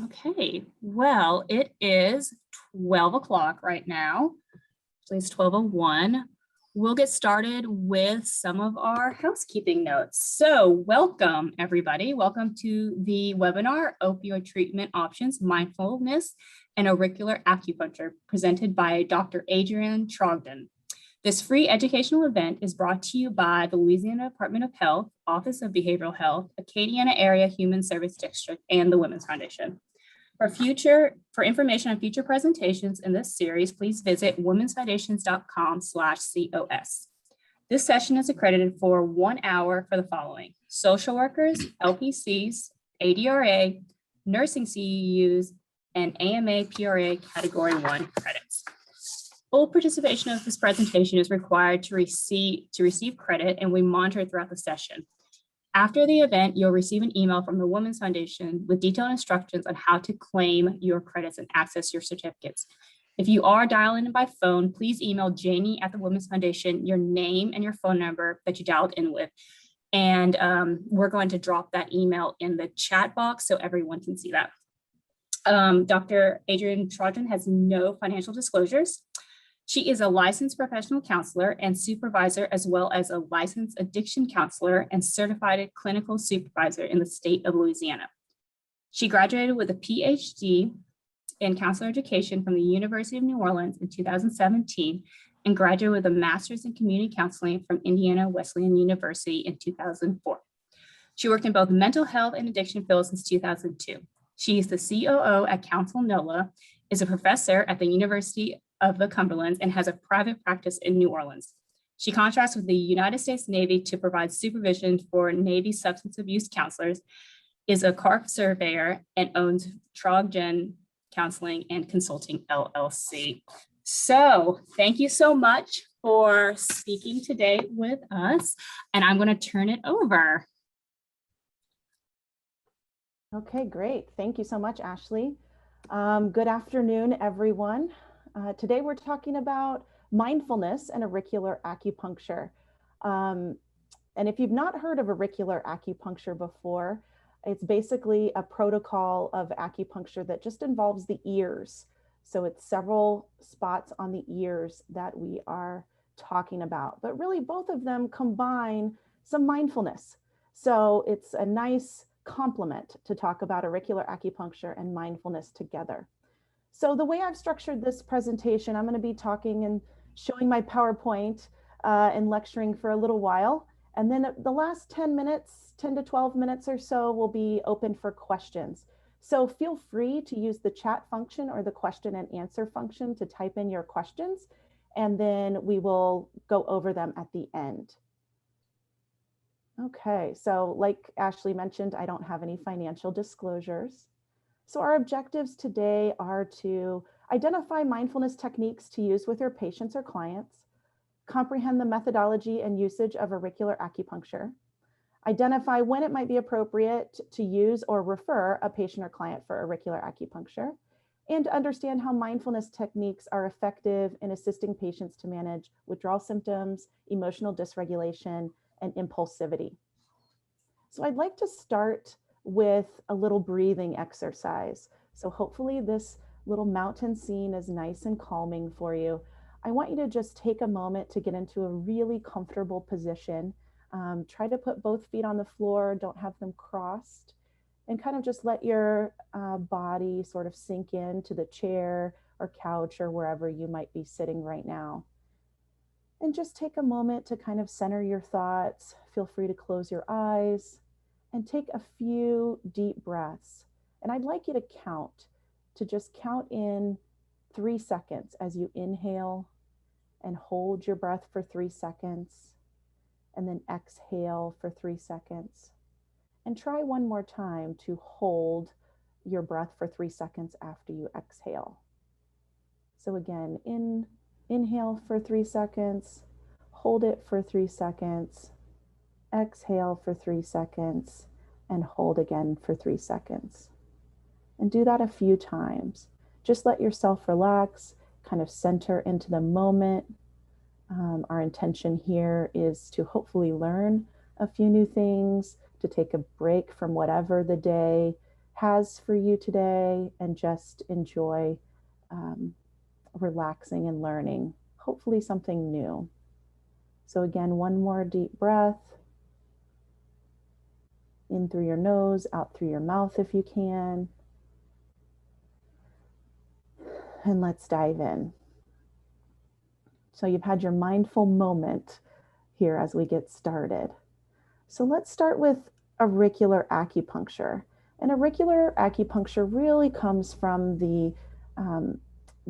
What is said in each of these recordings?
Okay, well, it is 12 o'clock right now. So it's 12:01. We'll get started with some of our housekeeping notes. So welcome, everybody. Welcome to the webinar, Opioid Treatment Options, Mindfulness and Auricular Acupuncture, presented by Dr. Adrianne Trogden. This free educational event is brought to you by the Louisiana Department of Health, Office of Behavioral Health, Acadiana Area Human Service District, and the Women's Foundation. For information on future presentations in this series, please visit womensfoundations.com/COS. This session is accredited for 1 hour for the following: social workers, LPCs, ADRA, nursing CEUs, and AMA PRA Category 1 credits. Full participation of this presentation is required to receive credit, and we monitor throughout the session. After the event, you'll receive an email from the Women's Foundation with detailed instructions on how to claim your credits and access your certificates. If you are dialing in by phone, please email Janie at the Women's Foundation your name and your phone number that you dialed in with. And we're going to drop that email in the chat box so everyone can see that. Dr. Adrianne Trogden has no financial disclosures. She is a licensed professional counselor and supervisor, as well as a licensed addiction counselor and certified clinical supervisor in the state of Louisiana. She graduated with a Ph.D. in counselor education from the University of New Orleans in 2017 and graduated with a master's in community counseling from Indiana Wesleyan University in 2004. She worked in both mental health and addiction fields since 2002. She is the COO at Counsel NOLA, is a professor at the University of the Cumberlands, and has a private practice in New Orleans. She contracts with the United States Navy to provide supervision for Navy substance abuse counselors, is a CARF surveyor, and owns Trogden Counseling and Consulting LLC. So thank you so much for speaking today with us, and I'm going to turn it over. Okay, great. Thank you so much, Ashley. Good afternoon, everyone. Today we're talking about mindfulness and auricular acupuncture. And if you've not heard of auricular acupuncture before, it's basically a protocol of acupuncture that just involves the ears. So it's several spots on the ears that we are talking about, but really both of them combine some mindfulness. So it's a nice complement to talk about auricular acupuncture and mindfulness together. So the way I've structured this presentation, I'm going to be talking and showing my PowerPoint and lecturing for a little while. And then the last 10 to 12 minutes or so will be open for questions. So feel free to use the chat function or the question and answer function to type in your questions, and then we will go over them at the end. Okay, so like Ashley mentioned, I don't have any financial disclosures. So our objectives today are to identify mindfulness techniques to use with your patients or clients, comprehend the methodology and usage of auricular acupuncture, identify when it might be appropriate to use or refer a patient or client for auricular acupuncture, and understand how mindfulness techniques are effective in assisting patients to manage withdrawal symptoms, emotional dysregulation, and impulsivity. So I'd like to start with a little breathing exercise. So hopefully this little mountain scene is nice and calming for you. I want you to just take a moment to get into a really comfortable position. Try to put both feet on the floor, don't have them crossed, and kind of just let your body sort of sink into the chair or couch or wherever you might be sitting right now. And just take a moment to kind of center your thoughts. Feel free to close your eyes and take a few deep breaths. And I'd like you to just count in 3 seconds as you inhale and hold your breath for 3 seconds, and then exhale for 3 seconds. And try one more time to hold your breath for 3 seconds after you exhale. So again, inhale for 3 seconds, hold it for 3 seconds, exhale for 3 seconds, and hold again for 3 seconds. And do that a few times. Just let yourself relax, kind of center into the moment. Our intention here is to hopefully learn a few new things, to take a break from whatever the day has for you today, and just enjoy relaxing and learning, hopefully something new. So again, one more deep breath. In through your nose, out through your mouth if you can. And let's dive in. So you've had your mindful moment here as we get started. So let's start with auricular acupuncture. And auricular acupuncture really comes from the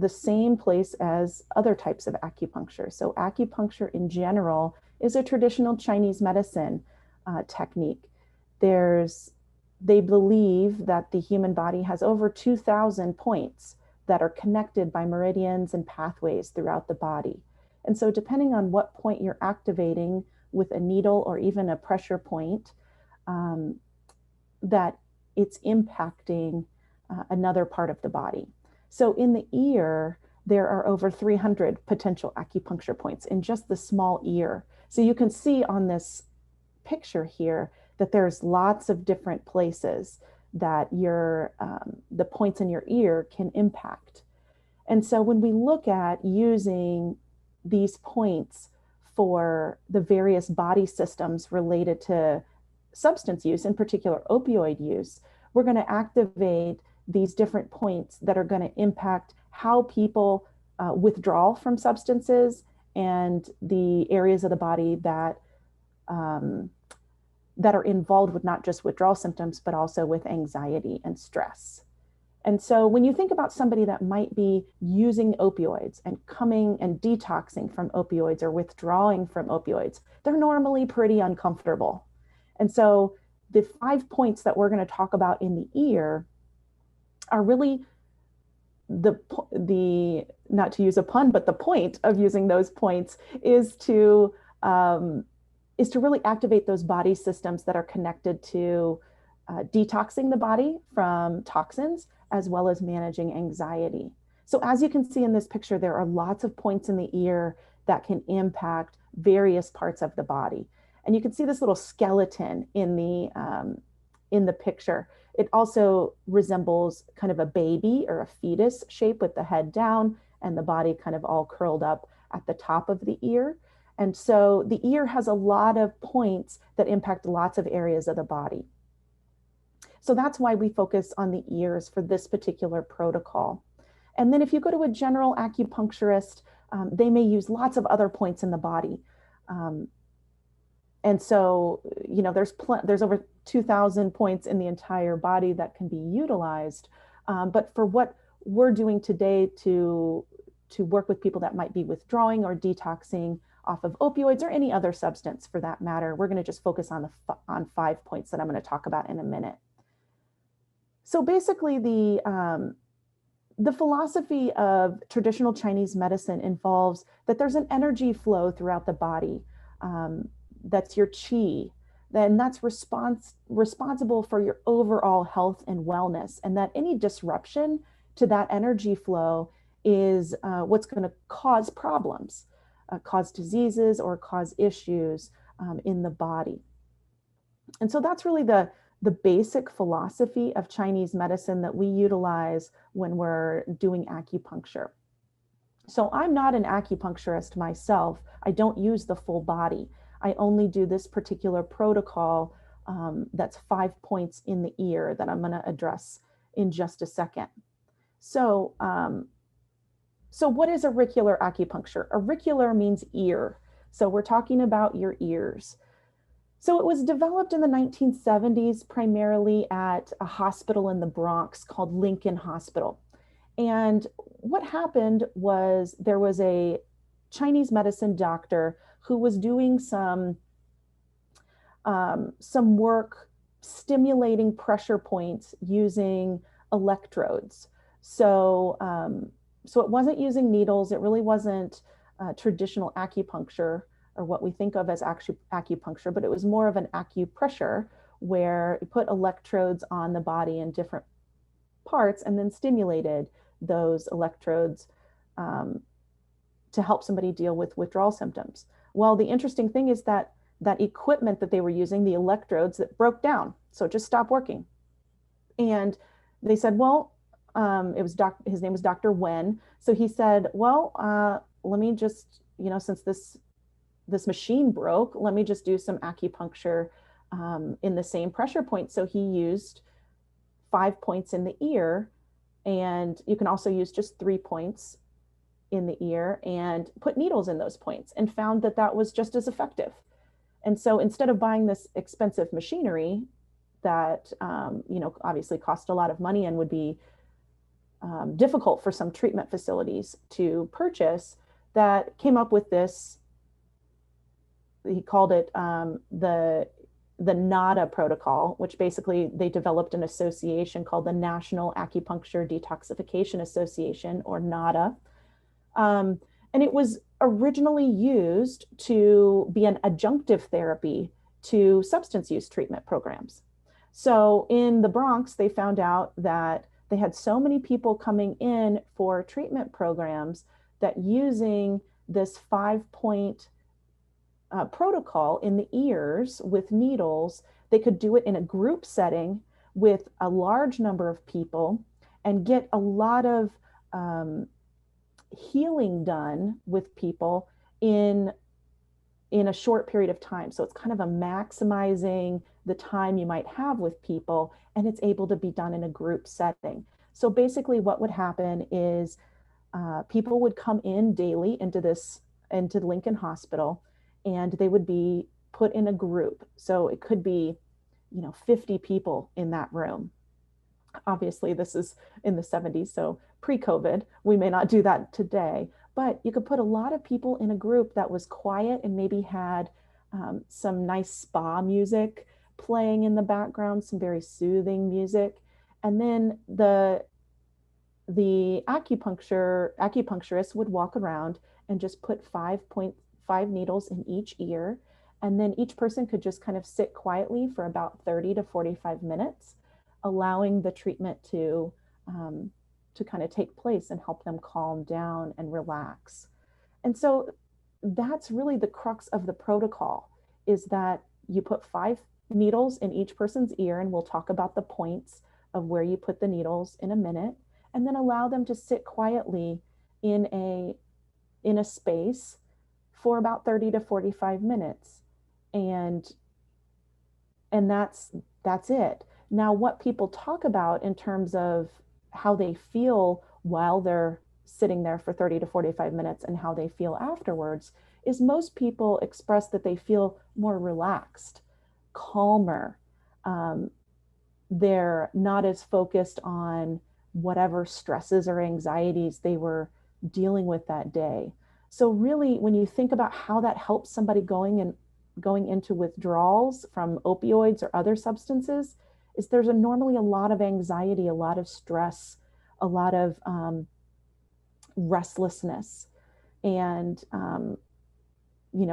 same place as other types of acupuncture. So acupuncture in general is a traditional Chinese medicine technique. They believe that the human body has over 2,000 points that are connected by meridians and pathways throughout the body. And so depending on what point you're activating with a needle or even a pressure point, that it's impacting another part of the body. So in the ear, there are over 300 potential acupuncture points in just the small ear. So you can see on this picture here that there's lots of different places that the points in your ear can impact. And so when we look at using these points for the various body systems related to substance use, in particular opioid use, we're going to activate these different points that are going to impact how people withdraw from substances and the areas of the body that are involved with not just withdrawal symptoms, but also with anxiety and stress. And so when you think about somebody that might be using opioids and coming and detoxing from opioids or withdrawing from opioids, they're normally pretty uncomfortable. And so the 5 points that we're going to talk about in the ear are really the not to use a pun, but the point of using those points is to really activate those body systems that are connected to detoxing the body from toxins, as well as managing anxiety. So as you can see in this picture, there are lots of points in the ear that can impact various parts of the body. And you can see this little skeleton in the picture. It also resembles kind of a baby or a fetus shape with the head down and the body kind of all curled up at the top of the ear. And so the ear has a lot of points that impact lots of areas of the body. So that's why we focus on the ears for this particular protocol. And then if you go to a general acupuncturist, they may use lots of other points in the body. And so, you know, there's over 2,000 points in the entire body that can be utilized. But for what we're doing today to work with people that might be withdrawing or detoxing off of opioids or any other substance for that matter, we're going to just focus on 5 points that I'm going to talk about in a minute. So basically the philosophy of traditional Chinese medicine involves that there's an energy flow throughout the body. That's your qi, then that's responsible for your overall health and wellness. And that any disruption to that energy flow is what's going to cause problems, cause diseases or cause issues in the body. And so that's really the basic philosophy of Chinese medicine that we utilize when we're doing acupuncture. So I'm not an acupuncturist myself. I don't use the full body. I only do this particular protocol that's 5 points in the ear that I'm going to address in just a second. So what is auricular acupuncture? Auricular means ear. So we're talking about your ears. So it was developed in the 1970s, primarily at a hospital in the Bronx called Lincoln Hospital. And what happened was there was a Chinese medicine doctor who was doing some work stimulating pressure points using electrodes. So it wasn't using needles. It really wasn't traditional acupuncture or what we think of as acupuncture, but it was more of an acupressure where you put electrodes on the body in different parts and then stimulated those electrodes to help somebody deal with withdrawal symptoms. Well, the interesting thing is that equipment that they were using, the electrodes, that broke down, so it just stopped working. And they said, well, his name was Dr. Wen. So he said, well, let me just, since this machine broke, let me just do some acupuncture in the same pressure point. So he used 5 points in the ear, and you can also use just 3 points in the ear and put needles in those points, and found that that was just as effective. And so instead of buying this expensive machinery that, obviously cost a lot of money and would be difficult for some treatment facilities to purchase, that came up with this. He called it the NADA protocol, which basically they developed an association called the National Acupuncture Detoxification Association, or NADA. And it was originally used to be an adjunctive therapy to substance use treatment programs. So in the Bronx, they found out that they had so many people coming in for treatment programs that using this 5-point protocol in the ears with needles, they could do it in a group setting with a large number of people and get a lot of healing done with people in a short period of time. So it's kind of a maximizing the time you might have with people, and it's able to be done in a group setting. So basically what would happen is people would come in daily into the Lincoln Hospital, and they would be put in a group. So it could be, 50 people in that room. Obviously, this is in the 70s, so pre-COVID, we may not do that today, but you could put a lot of people in a group that was quiet and maybe had some nice spa music playing in the background, some very soothing music. And then the acupuncturist would walk around and just put 5 needles in each ear. And then each person could just kind of sit quietly for about 30 to 45 minutes, allowing the treatment to kind of take place and help them calm down and relax. And so that's really the crux of the protocol, is that you put 5 needles in each person's ear, and we'll talk about the points of where you put the needles in a minute, and then allow them to sit quietly in a space for about 30 to 45 minutes. And that's it. Now, what people talk about in terms of how they feel while they're sitting there for 30 to 45 minutes and how they feel afterwards is most people express that they feel more relaxed, calmer. They're not as focused on whatever stresses or anxieties they were dealing with that day. So really, when you think about how that helps somebody going into withdrawals from opioids or other substances, is there's normally a lot of anxiety, a lot of stress, a lot of restlessness, and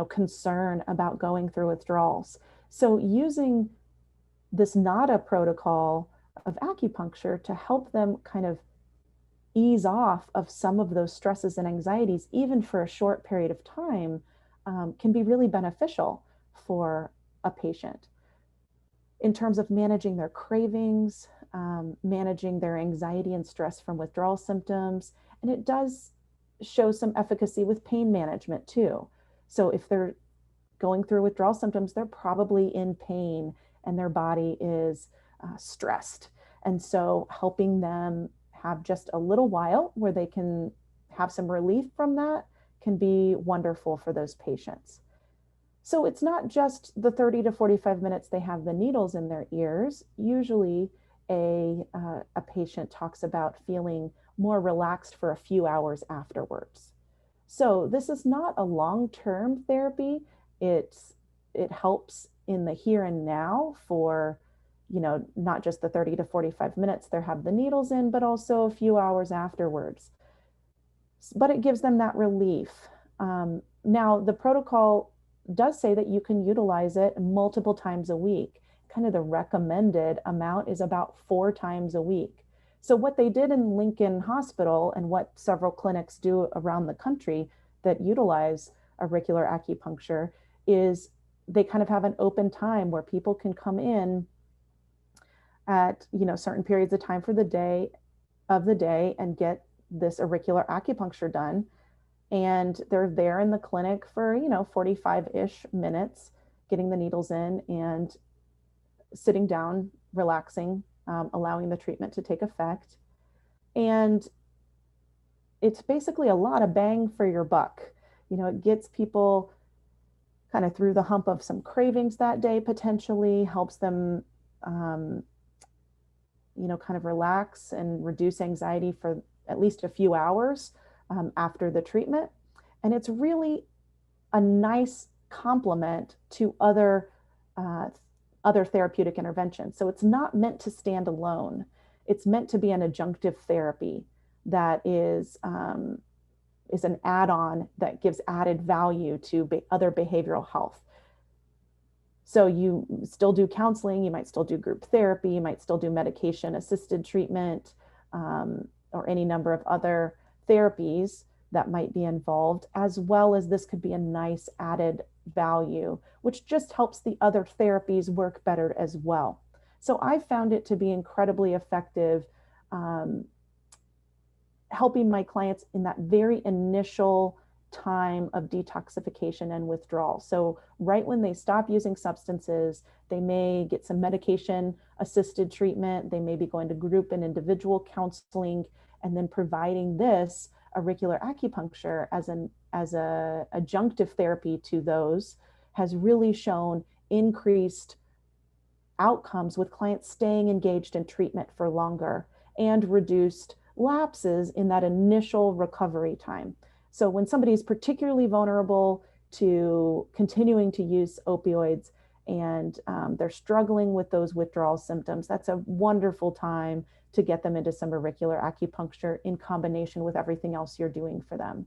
concern about going through withdrawals. So using this NADA protocol of acupuncture to help them kind of ease off of some of those stresses and anxieties, even for a short period of time, can be really beneficial for a patient in terms of managing their cravings, managing their anxiety and stress from withdrawal symptoms. And it does show some efficacy with pain management too. So if they're going through withdrawal symptoms, they're probably in pain and their body is stressed. And so helping them have just a little while where they can have some relief from that can be wonderful for those patients. So it's not just the 30 to 45 minutes they have the needles in their ears. Usually a patient talks about feeling more relaxed for a few hours afterwards. So this is not a long-term therapy. It helps in the here and now for, not just the 30 to 45 minutes they have the needles in, but also a few hours afterwards. But it gives them that relief. Now, the protocol does say that you can utilize it multiple times a week. Kind of the recommended amount is about 4 times a week. So what they did in Lincoln Hospital, and what several clinics do around the country that utilize auricular acupuncture, is they kind of have an open time where people can come in at, certain periods of time of the day and get this auricular acupuncture done. And they're there in the clinic for, 45-ish minutes, getting the needles in and sitting down, relaxing, allowing the treatment to take effect. And it's basically a lot of bang for your buck. It gets people kind of through the hump of some cravings that day, potentially helps them, kind of relax and reduce anxiety for at least a few hours after the treatment. And it's really a nice complement to other therapeutic interventions. So it's not meant to stand alone. It's meant to be an adjunctive therapy that is an add-on that gives added value to other behavioral health. So you still do counseling, you might still do group therapy, you might still do medication-assisted treatment, or any number of other therapies that might be involved, as well as this could be a nice added value, which just helps the other therapies work better as well. So I found it to be incredibly effective, helping my clients in that very initial time of detoxification and withdrawal. So right when they stop using substances, they may get some medication assisted treatment, they may be going to group and individual counseling, and then providing this auricular acupuncture as a adjunctive therapy to those has really shown increased outcomes with clients staying engaged in treatment for longer and reduced lapses in that initial recovery time. So when somebody is particularly vulnerable to continuing to use opioids and they're struggling with those withdrawal symptoms, that's a wonderful time to get them into some auricular acupuncture in combination with everything else you're doing for them.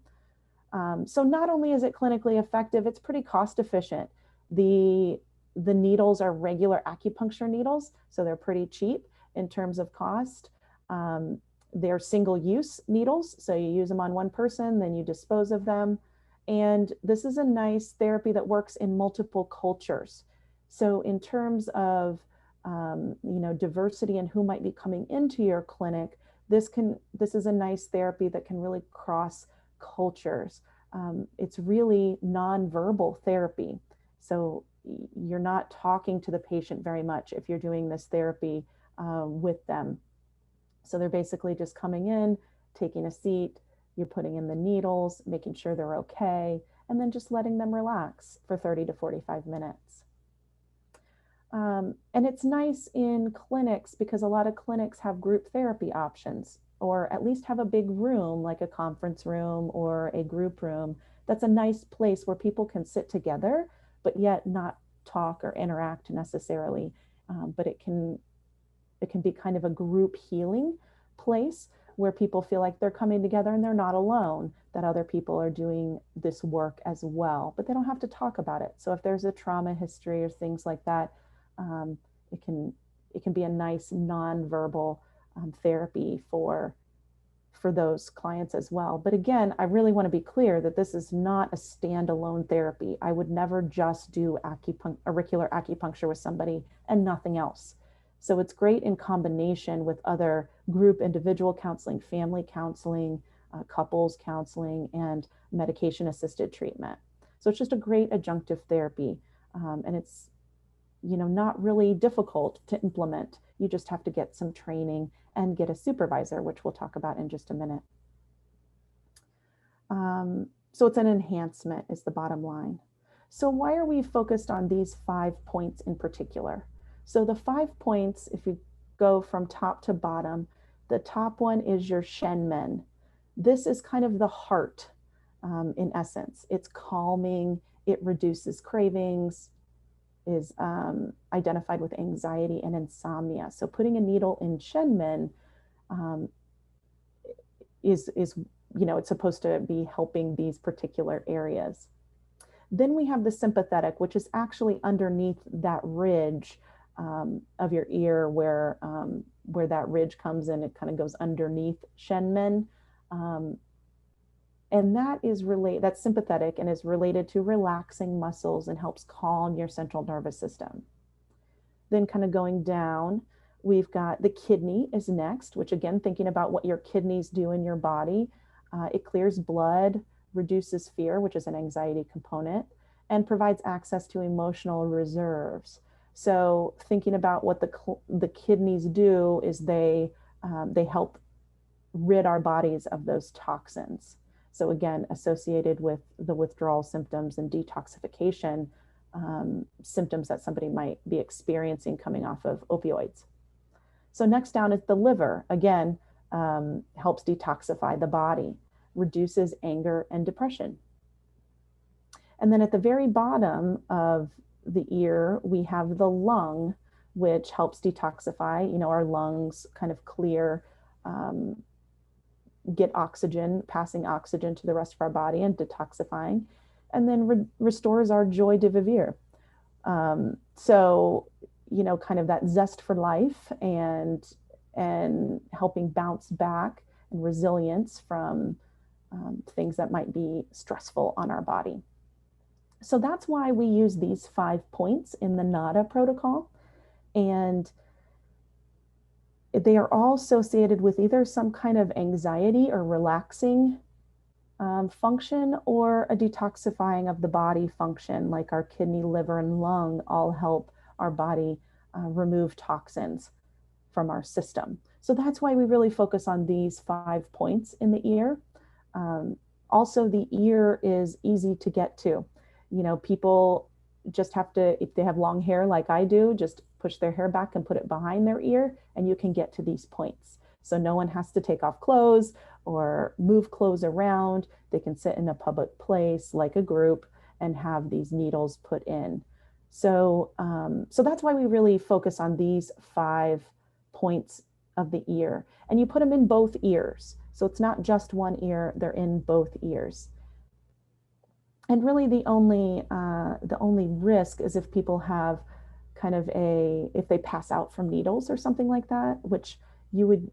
So not only is it clinically effective, it's pretty cost efficient. The needles are regular acupuncture needles, so they're pretty cheap in terms of cost. They're single-use needles, so you use them on one person, then you dispose of them. And this is a nice therapy that works in multiple cultures. So in terms of diversity and who might be coming into your clinic, this is a nice therapy that can really cross cultures. It's really nonverbal therapy. So you're not talking to the patient very much if you're doing this therapy with them. So they're basically just coming in, taking a seat, you're putting in the needles, making sure they're okay, and then just letting them relax for 30 to 45 minutes. And it's nice in clinics because a lot of clinics have group therapy options, or at least have a big room like a conference room or a group room. That's a nice place where people can sit together, but yet not talk or interact necessarily. But it can be kind of a group healing place where people feel like they're coming together and they're not alone, that other people are doing this work as well, but they don't have to talk about it. So if there's a trauma history or things like that, it can be a nice nonverbal therapy for those clients as well. But again, I really want to be clear that this is not a standalone therapy. I would never just do auricular acupuncture with somebody and nothing else. So it's great in combination with other group individual counseling, family counseling, couples counseling, and medication-assisted treatment. So it's just a great adjunctive therapy. And it's not really difficult to implement. You just have to get some training and get a supervisor, which we'll talk about in just a minute. So it's an enhancement is the bottom line. So why are we focused on these 5 points in particular? So the 5 points, if you go from top to bottom, the top one is your Shenmen. This is kind of the heart in essence. It's calming, it reduces cravings, is identified with anxiety and insomnia. So putting a needle in Shenmen is it's supposed to be helping these particular areas. Then we have the sympathetic, which is actually underneath that ridge of your ear where that ridge comes in, it kind of goes underneath Shenmen. And that's sympathetic and is related to relaxing muscles and helps calm your central nervous system. Then kind of going down, We've got the kidney is next, which again, thinking about what your kidneys do in your body. It clears blood, reduces fear, which is an anxiety component, and provides access to emotional reserves. So thinking about what the kidneys do is they help rid our bodies of those toxins. So again, associated with the withdrawal symptoms and detoxification symptoms that somebody might be experiencing coming off of opioids. So next down is the liver. Again, helps detoxify the body, reduces anger and depression. And then at the very bottom of the ear, we have the lung, which helps detoxify. You know, our lungs kind of clear, get oxygen, passing oxygen to the rest of our body and detoxifying, and then restores our joie de vivre. So, you know, kind of that zest for life and helping bounce back and resilience from things that might be stressful on our body. So that's why we use these 5 points in the NADA protocol. And they are all associated with either some kind of anxiety or relaxing function, or a detoxifying of the body function, like our kidney, liver, and lung all help our body remove toxins from our system. So that's why we really focus on these 5 points in the ear. Also, the ear is easy to get to. You know, people just have to, if they have long hair like I do, just push their hair back and put it behind their ear, and you can get to these points. So no one has to take off clothes or move clothes around. They can sit in a public place like a group and have these needles put in. So, so that's why we really focus on these 5 points of the ear. And you put them in both ears. So it's not just one ear, they're in both ears. And really the only risk is if people have kind of if they pass out from needles or something like that, which you would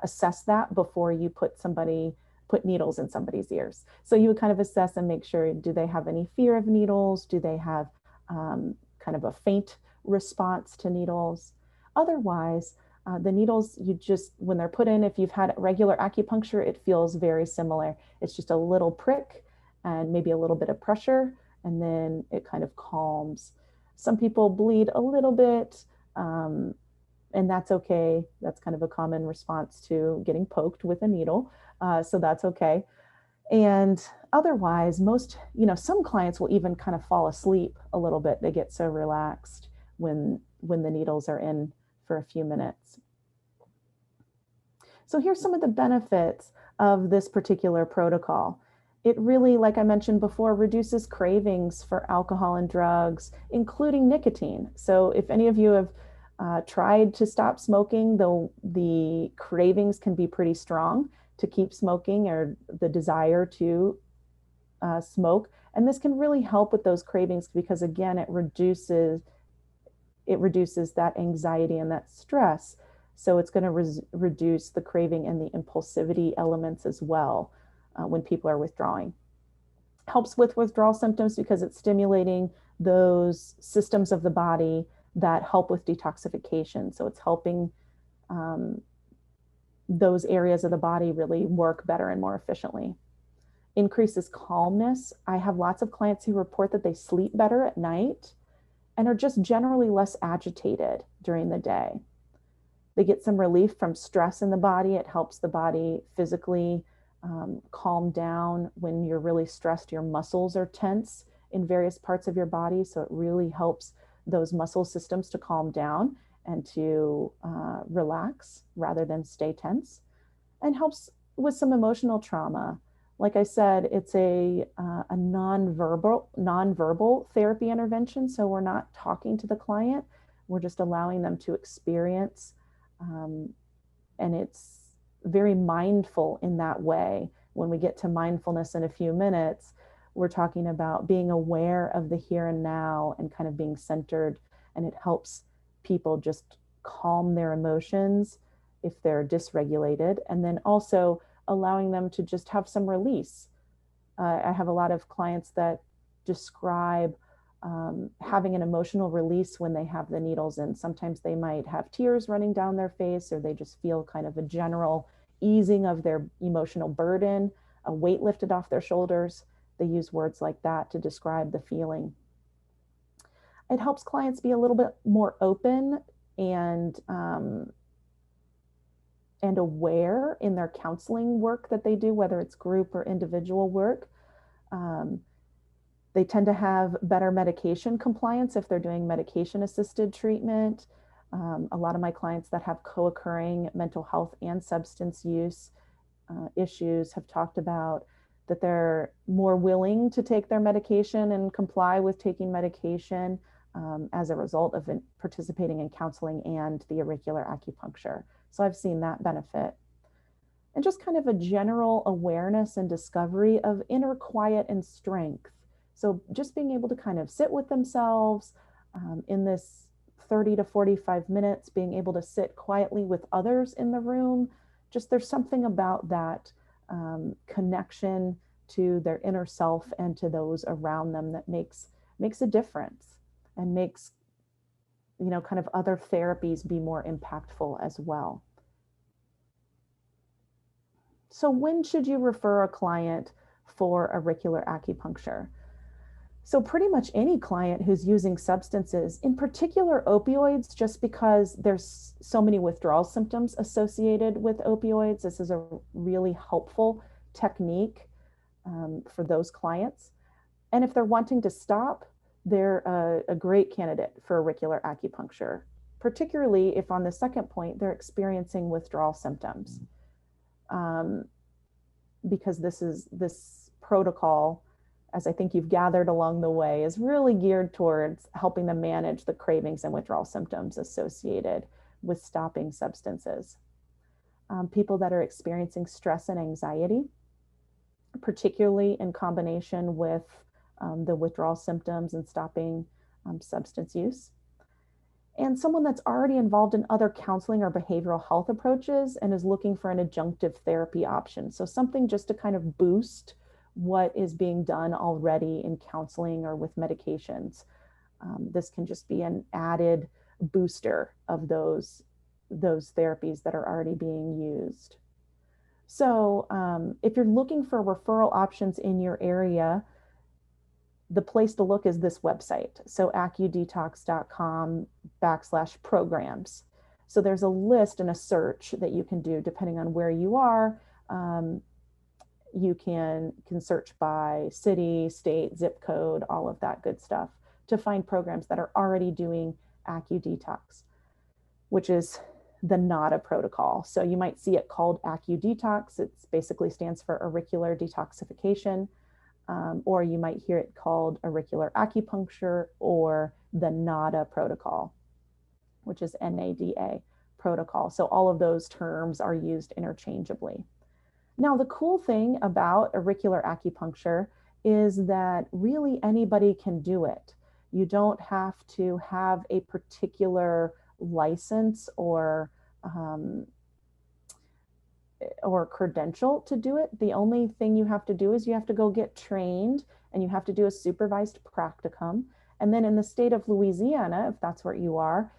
assess that before you put needles in somebody's ears. So you would kind of assess and make sure, do they have any fear of needles? Do they have kind of a faint response to needles? Otherwise, the needles, when they're put in, if you've had regular acupuncture, it feels very similar. It's just a little prick and maybe a little bit of pressure, and then it kind of calms. Some people bleed a little bit, and that's okay. That's kind of a common response to getting poked with a needle. So that's okay. And otherwise, some clients will even kind of fall asleep a little bit. They get so relaxed when the needles are in for a few minutes. So here's some of the benefits of this particular protocol. It really, like I mentioned before, reduces cravings for alcohol and drugs, including nicotine. So if any of you have tried to stop smoking, the cravings can be pretty strong to keep smoking, or the desire to smoke. And this can really help with those cravings because, again, it reduces that anxiety and that stress. So it's going to reduce the craving and the impulsivity elements as well when people are withdrawing. Helps with withdrawal symptoms because it's stimulating those systems of the body that help with detoxification. So it's helping those areas of the body really work better and more efficiently. Increases calmness. I have lots of clients who report that they sleep better at night and are just generally less agitated during the day. They get some relief from stress in the body. It helps the body physically calm down. When you're really stressed, your muscles are tense in various parts of your body. So it really helps those muscle systems to calm down and to relax rather than stay tense, and helps with some emotional trauma. Like I said, it's a non-verbal therapy intervention. So we're not talking to the client. We're just allowing them to experience, and it's very mindful in that way. When we get to mindfulness in a few minutes, we're talking about being aware of the here and now and kind of being centered, and it helps people just calm their emotions if they're dysregulated, and then also allowing them to just have some release. I have a lot of clients that describe having an emotional release when they have the needles in. Sometimes they might have tears running down their face, or they just feel kind of a general easing of their emotional burden, a weight lifted off their shoulders. They use words like that to describe the feeling. It helps clients be a little bit more open and aware in their counseling work that they do, whether it's group or individual work. They tend to have better medication compliance if they're doing medication-assisted treatment. A lot of my clients that have co-occurring mental health and substance use issues have talked about that they're more willing to take their medication and comply with taking medication as a result of participating in counseling and the auricular acupuncture. So I've seen that benefit. And just kind of a general awareness and discovery of inner quiet and strength. So just being able to kind of sit with themselves in this 30 to 45 minutes, being able to sit quietly with others in the room. Just there's something about that connection to their inner self and to those around them that makes a difference and makes, you know, kind of other therapies be more impactful as well. So when should you refer a client for auricular acupuncture? So pretty much any client who's using substances, in particular opioids, just because there's so many withdrawal symptoms associated with opioids, this is a really helpful technique for those clients. And if they're wanting to stop, they're a great candidate for auricular acupuncture, particularly if on the second point, they're experiencing withdrawal symptoms. Because this protocol, as I think you've gathered along the way, is really geared towards helping them manage the cravings and withdrawal symptoms associated with stopping substances. People that are experiencing stress and anxiety, particularly in combination with the withdrawal symptoms and stopping substance use. And someone that's already involved in other counseling or behavioral health approaches and is looking for an adjunctive therapy option. So something just to kind of boost what is being done already in counseling or with medications. This can just be an added booster of those therapies that are already being used. So if you're looking for referral options in your area, the place to look is this website. So acudetox.com/programs. So there's a list and a search that you can do depending on where you are. You can search by city, state, zip code, all of that good stuff to find programs that are already doing AcuDetox, which is the NADA protocol. So you might see it called AcuDetox. It basically stands for auricular detoxification. Or you might hear it called auricular acupuncture or the NADA protocol, which is NADA protocol. So all of those terms are used interchangeably. Now, the cool thing about auricular acupuncture is that really anybody can do it. You don't have to have a particular license or credential to do it. The only thing you have to do is you have to go get trained and you have to do a supervised practicum. And then in the state of Louisiana, if that's where you are,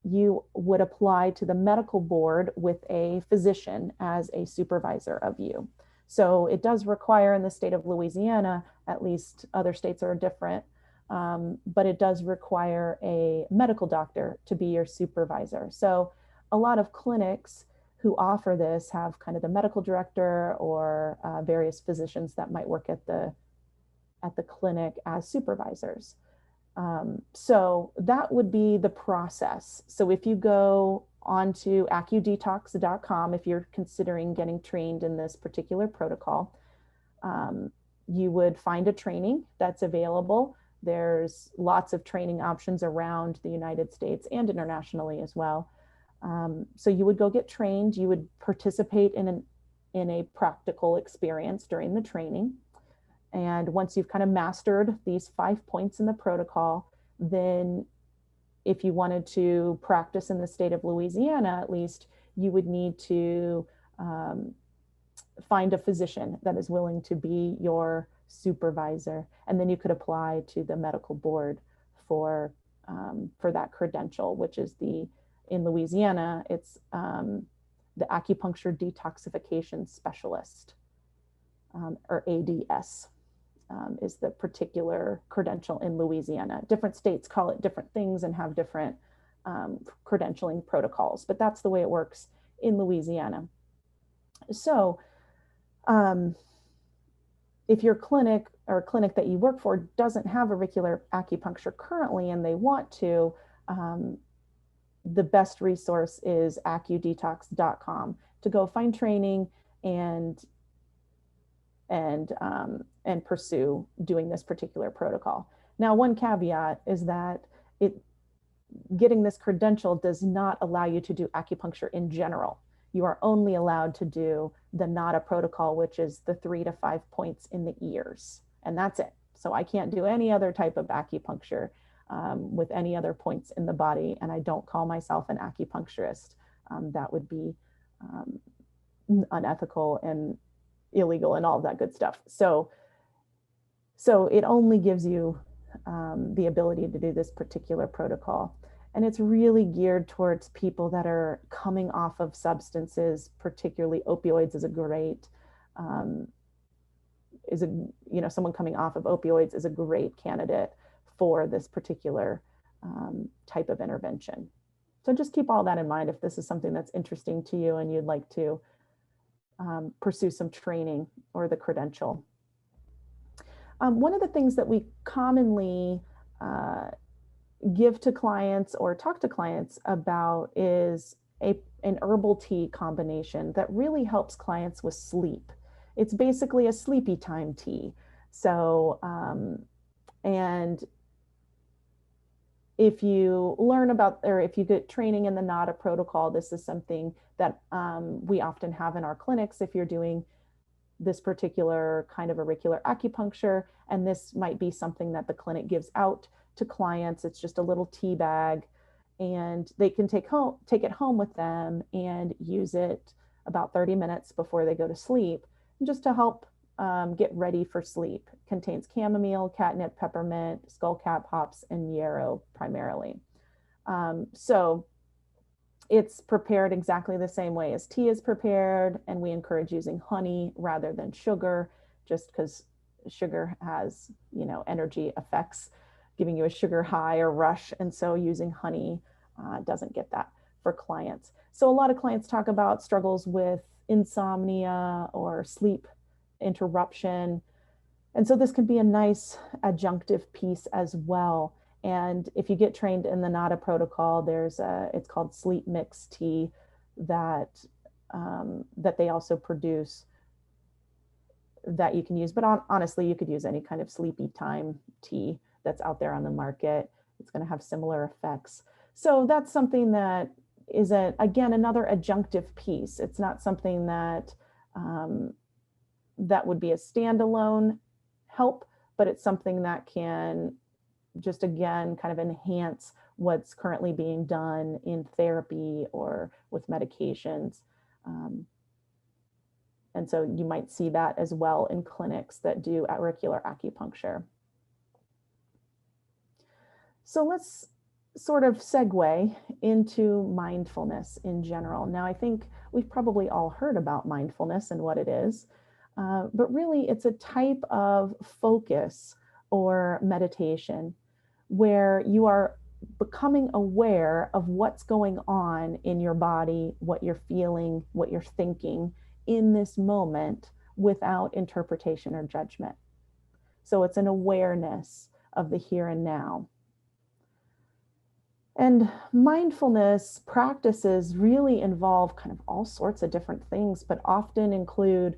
you would apply to the medical board with a physician as a supervisor of you. So it does require in the state of Louisiana, at least other states are different, but it does require a medical doctor to be your supervisor. So a lot of clinics who offer this have kind of the medical director or various physicians that might work at the clinic as supervisors. So that would be the process. So if you go onto acudetox.com, if you're considering getting trained in this particular protocol, you would find a training that's available. There's lots of training options around the United States and internationally as well. So you would go get trained, you would participate in a practical experience during the training. And once you've kind of mastered these 5 points in the protocol, then if you wanted to practice in the state of Louisiana, at least, you would need to find a physician that is willing to be your supervisor, and then you could apply to the medical board for that credential, which is in Louisiana, it's the acupuncture detoxification specialist, or ADS. Is the particular credential in Louisiana. Different states call it different things and have different credentialing protocols, but that's the way it works in Louisiana. So if your clinic or clinic that you work for doesn't have auricular acupuncture currently and they want to, the best resource is acudetox.com to go find training and pursue doing this particular protocol. Now, one caveat is that getting this credential does not allow you to do acupuncture in general. You are only allowed to do the NADA protocol, which is the 3 to 5 points in the ears, and that's it. So I can't do any other type of acupuncture with any other points in the body, and I don't call myself an acupuncturist. That would be unethical and illegal and all of that good stuff. So it only gives you the ability to do this particular protocol. And it's really geared towards people that are coming off of substances, particularly opioids is a great, someone coming off of opioids is a great candidate for this particular type of intervention. So just keep all that in mind if this is something that's interesting to you and you'd like to pursue some training or the credential. One of the things that we commonly give to clients or talk to clients about is an herbal tea combination that really helps clients with sleep. It's basically a sleepy time tea. So, and if you learn about, or if you get training in the NADA protocol, this is something that we often have in our clinics if you're doing this particular kind of auricular acupuncture. And this might be something that the clinic gives out to clients. It's just a little tea bag, and they can take it home with them and use it about 30 minutes before they go to sleep, just to help get ready for sleep. It contains chamomile, catnip, peppermint, skullcap, hops, and yarrow primarily. So it's prepared exactly the same way as tea is prepared, and we encourage using honey rather than sugar, just because sugar has, energy effects, giving you a sugar high or rush, and so using honey doesn't get that for clients. So a lot of clients talk about struggles with insomnia or sleep interruption, and so this can be a nice adjunctive piece as well. And if you get trained in the NADA protocol, it's called sleep mix tea that they also produce that you can use. But honestly, you could use any kind of sleepy time tea that's out there on the market. It's going to have similar effects. So that's something that is, again, another adjunctive piece. It's not something that that would be a standalone help, but it's something that can just, again, kind of enhance what's currently being done in therapy or with medications. And so you might see that as well in clinics that do auricular acupuncture. So let's sort of segue into mindfulness in general. Now, I think we've probably all heard about mindfulness and what it is, but really it's a type of focus or meditation where you are becoming aware of what's going on in your body, what you're feeling, what you're thinking in this moment without interpretation or judgment. So it's an awareness of the here and now. And mindfulness practices really involve kind of all sorts of different things, but often include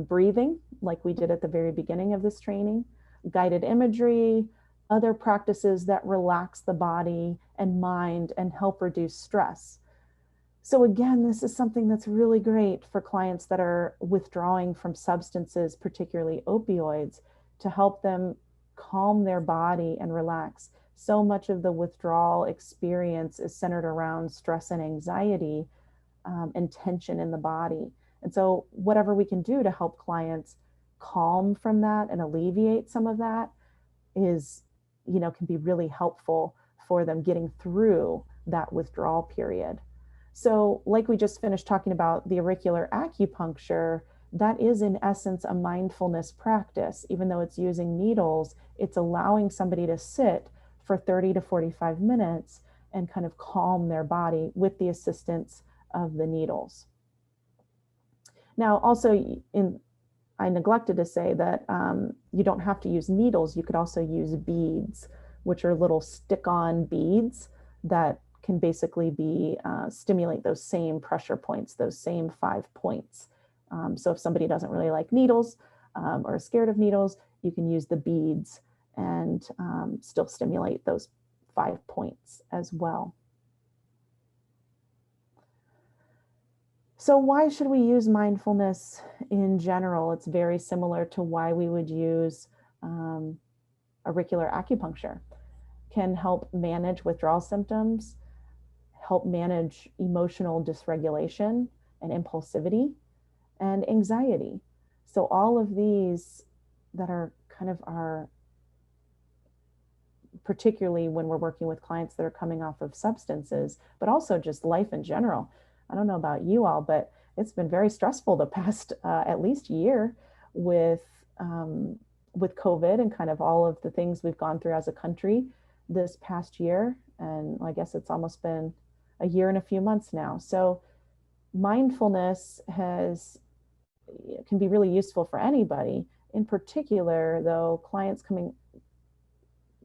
breathing, like we did at the very beginning of this training, guided imagery, other practices that relax the body and mind and help reduce stress. So again, this is something that's really great for clients that are withdrawing from substances, particularly opioids, to help them calm their body and relax. So much of the withdrawal experience is centered around stress and anxiety and tension in the body. And so whatever we can do to help clients calm from that and alleviate some of that is, can be really helpful for them getting through that withdrawal period. So like we just finished talking about the auricular acupuncture, that is in essence a mindfulness practice. Even though it's using needles, it's allowing somebody to sit for 30 to 45 minutes and kind of calm their body with the assistance of the needles. Now, also, I neglected to say that you don't have to use needles. You could also use beads, which are little stick-on beads that can basically be stimulate those same pressure points, those same 5 points. So if somebody doesn't really like needles or is scared of needles, you can use the beads and still stimulate those 5 points as well. So why should we use mindfulness in general? It's very similar to why we would use auricular acupuncture. Can help manage withdrawal symptoms, help manage emotional dysregulation and impulsivity, and anxiety. So all of these that are kind of our, particularly when we're working with clients that are coming off of substances, but also just life in general. I don't know about you all, but it's been very stressful the past at least year with COVID and kind of all of the things we've gone through as a country this past year. And I guess it's almost been a year and a few months now. So mindfulness can be really useful for anybody. In particular, though, clients coming,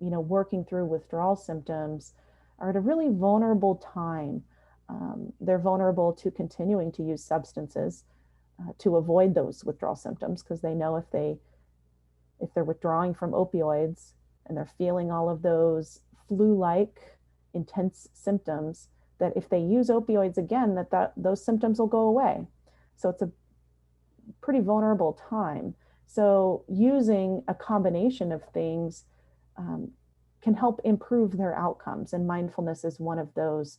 working through withdrawal symptoms are at a really vulnerable time. They're vulnerable to continuing to use substances to avoid those withdrawal symptoms, because they know if they're withdrawing from opioids and they're feeling all of those flu-like intense symptoms, that if they use opioids again, those symptoms will go away. So it's a pretty vulnerable time. So using a combination of things can help improve their outcomes. And mindfulness is one of those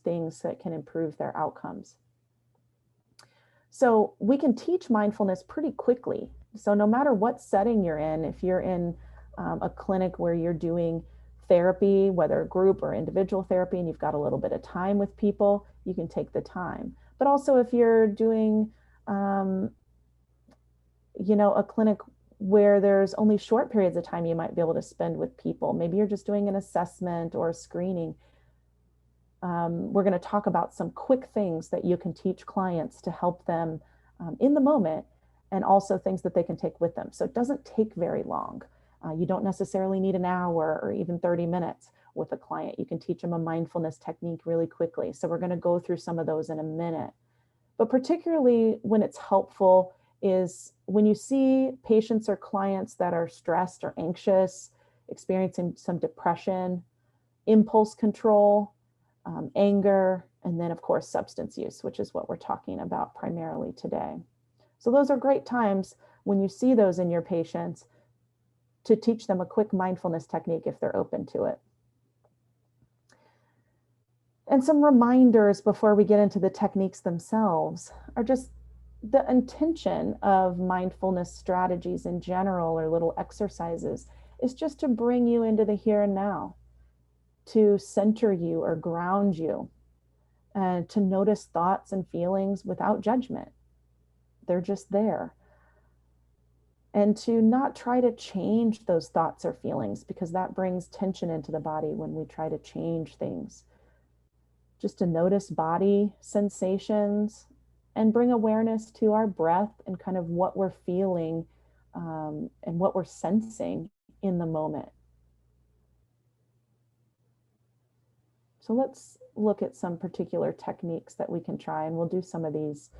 things that can improve their outcomes. So we can teach mindfulness pretty quickly. So no matter what setting you're in, if you're in a clinic where you're doing therapy, whether group or individual therapy, and you've got a little bit of time with people, you can take the time. But also if you're doing, a clinic where there's only short periods of time you might be able to spend with people, maybe you're just doing an assessment or a screening, we're going to talk about some quick things that you can teach clients to help them in the moment, and also things that they can take with them. So it doesn't take very long. You don't necessarily need an hour or even 30 minutes with a client. You can teach them a mindfulness technique really quickly. So we're going to go through some of those in a minute. But particularly when it's helpful is when you see patients or clients that are stressed or anxious, experiencing some depression, impulse control, anger, and then of course substance use, which is what we're talking about primarily today. So those are great times when you see those in your patients to teach them a quick mindfulness technique if they're open to it. And some reminders before we get into the techniques themselves are just the intention of mindfulness strategies in general, or little exercises, is just to bring you into the here and now, to center you or ground you, and to notice thoughts and feelings without judgment. They're just there. And to not try to change those thoughts or feelings, because that brings tension into the body when we try to change things. Just to notice body sensations and bring awareness to our breath and kind of what we're feeling and what we're sensing in the moment. So let's look at some particular techniques that we can try, and we'll do some of these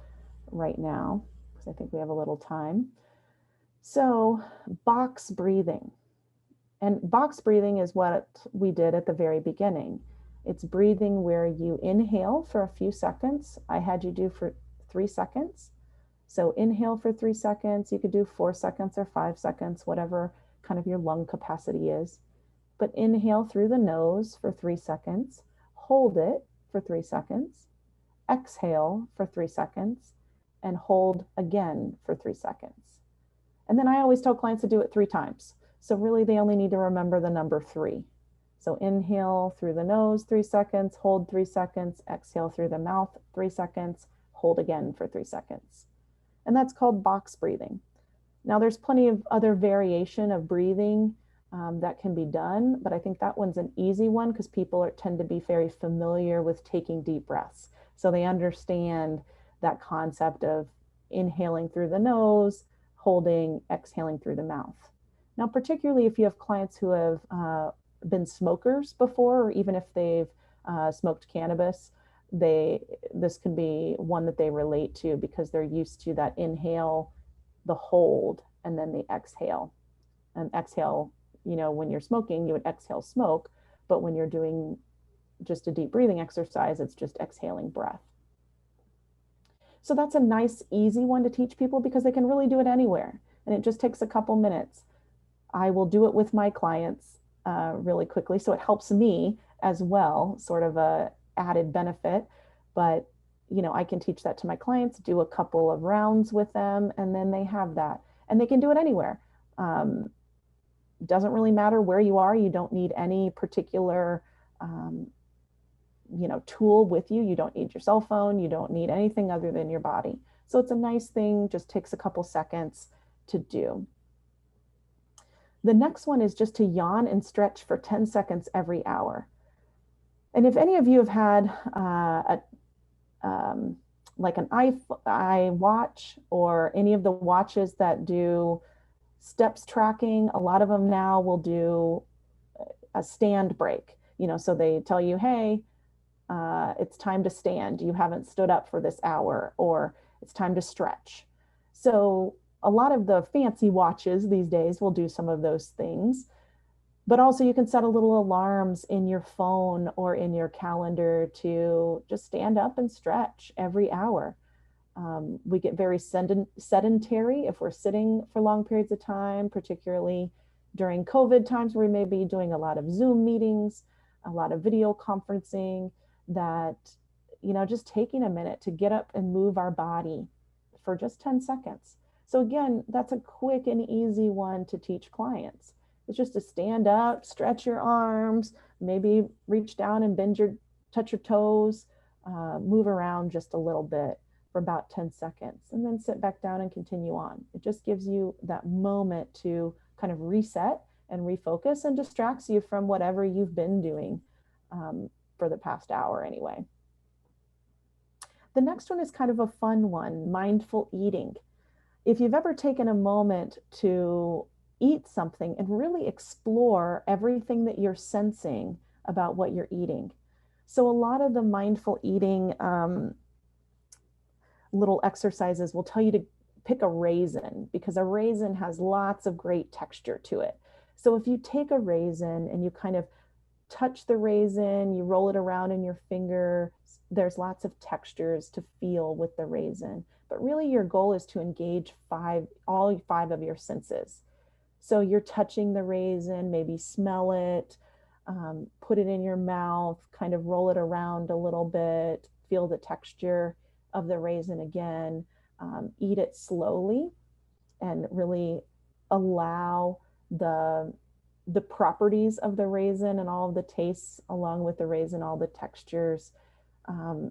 right now because I think we have a little time. So box breathing. And box breathing is what we did at the very beginning. It's breathing where you inhale for a few seconds. I had you do for 3 seconds. So inhale for 3 seconds. You could do 4 seconds or 5 seconds, whatever kind of your lung capacity is. But inhale through the nose for 3 seconds. Hold it for 3 seconds. Exhale for 3 seconds. And hold again for 3 seconds. And then I always tell clients to do it 3 times. So really they only need to remember the number 3. So inhale through the nose, 3 seconds, hold 3 seconds, exhale through the mouth, 3 seconds, hold again for 3 seconds. And that's called box breathing. Now there's plenty of other variation of breathing that can be done, but I think that one's an easy one because people tend to be very familiar with taking deep breaths. So they understand that concept of inhaling through the nose, holding, exhaling through the mouth. Now, particularly if you have clients who have been smokers before, or even if they've smoked cannabis, this can be one that they relate to because they're used to that inhale, the hold, and then the exhale. And exhale, when you're smoking, you would exhale smoke, but when you're doing just a deep breathing exercise, it's just exhaling breath. So that's a nice, easy one to teach people because they can really do it anywhere. And it just takes a couple minutes. I will do it with my clients really quickly. So it helps me as well, sort of a added benefit. But, I can teach that to my clients, do a couple of rounds with them, and then they have that. And they can do it anywhere. Doesn't really matter where you are. You don't need any particular tool with you. You don't need your cell phone. You don't need anything other than your body. So it's a nice thing, just takes a couple seconds to do. The next one is just to yawn and stretch for 10 seconds every hour. And if any of you have had like an iWatch or any of the watches that do steps tracking, a lot of them now will do a stand break. So they tell you, hey, it's time to stand. You haven't stood up for this hour, or it's time to stretch. So a lot of the fancy watches these days will do some of those things, but also you can set a little alarms in your phone or in your calendar to just stand up and stretch every hour. We get very sedentary if we're sitting for long periods of time, particularly during COVID times where we may be doing a lot of Zoom meetings, a lot of video conferencing, that, just taking a minute to get up and move our body for just 10 seconds. So again, that's a quick and easy one to teach clients. It's just to stand up, stretch your arms, maybe reach down and touch your toes, move around just a little bit for about 10 seconds, and then sit back down and continue on. It just gives you that moment to kind of reset and refocus and distracts you from whatever you've been doing for the past hour anyway. The next one is kind of a fun one, mindful eating. If you've ever taken a moment to eat something and really explore everything that you're sensing about what you're eating. So a lot of the mindful eating little exercises will tell you to pick a raisin, because a raisin has lots of great texture to it. So if you take a raisin and you kind of touch the raisin, you roll it around in your finger, there's lots of textures to feel with the raisin. But really your goal is to engage all 5 of your senses. So you're touching the raisin, maybe smell it, put it in your mouth, kind of roll it around a little bit, feel the texture of the raisin again, eat it slowly, and really allow the properties of the raisin and all of the tastes along with the raisin, all the textures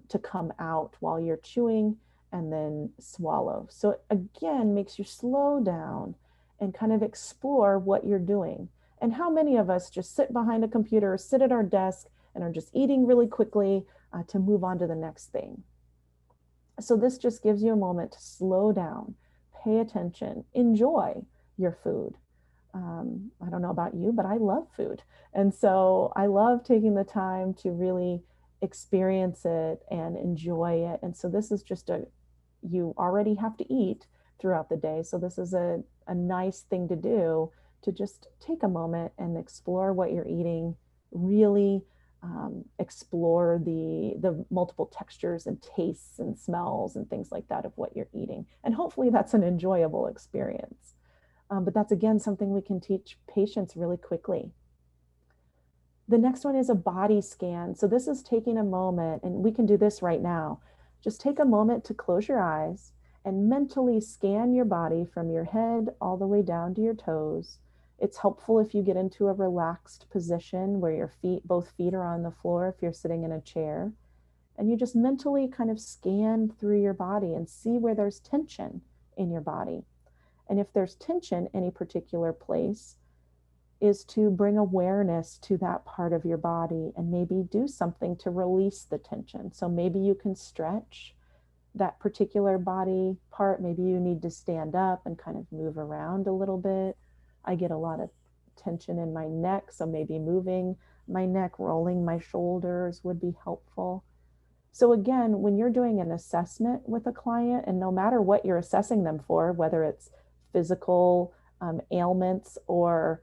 to come out while you're chewing and then swallow. So it, again, makes you slow down and kind of explore what you're doing. And how many of us just sit behind a computer, sit at our desk, and are just eating really quickly to move on to the next thing. So this just gives you a moment to slow down, pay attention, enjoy your food. I don't know about you, but I love food. And so I love taking the time to really experience it and enjoy it. And so this is just you already have to eat throughout the day. So this is a nice thing to do, to just take a moment and explore what you're eating, really explore the multiple textures and tastes and smells and things like that of what you're eating. And hopefully that's an enjoyable experience. But that's, again, something we can teach patients really quickly. The next one is a body scan. So this is taking a moment, and we can do this right now. Just take a moment to close your eyes and mentally scan your body from your head all the way down to your toes. It's helpful if you get into a relaxed position where your both feet are on the floor if you're sitting in a chair. And you just mentally kind of scan through your body and see where there's tension in your body. And if there's tension any particular place, is to bring awareness to that part of your body and maybe do something to release the tension. So maybe you can stretch that particular body part. Maybe you need to stand up and kind of move around a little bit. I get a lot of tension in my neck, so maybe moving my neck, rolling my shoulders would be helpful. So again, when you're doing an assessment with a client, and no matter what you're assessing them for, whether it's physical ailments or